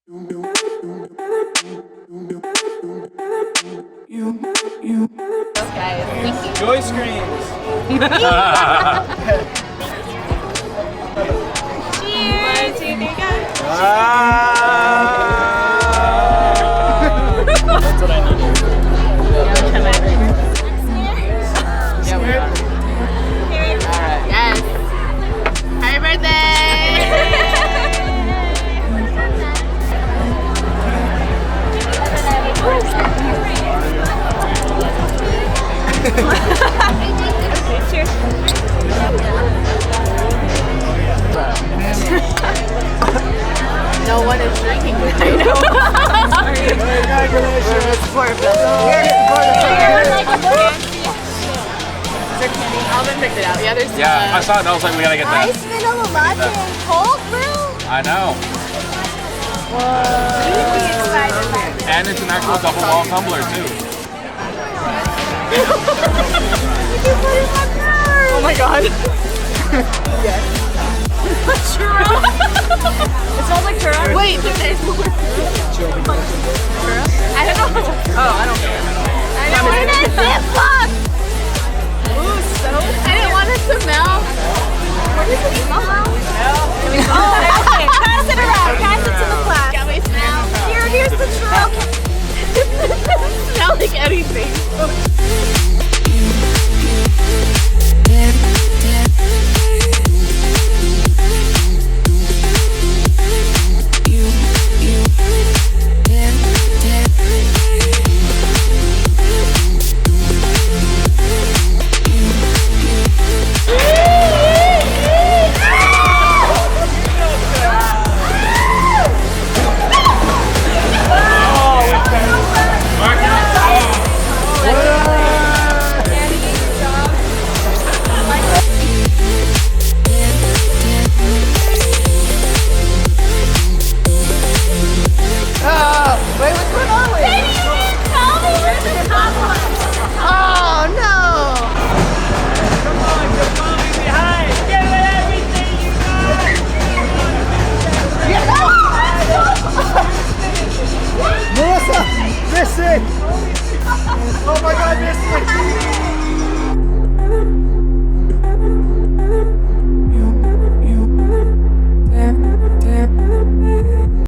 Joy screams. Cheers! That's what I needed. Yeah, we are. Alright. Yes. Happy Cheers. No one is drinking with you. Alvin picked it out. Yeah, there's Yeah, I saw it and I was like, we gotta get that. Ice vanilla latte and cold brew? I know. Really excited about this. And it's an actual double wall tumbler too. Oh my god. Yes. Churro. It smells like churro. Wait, there's more.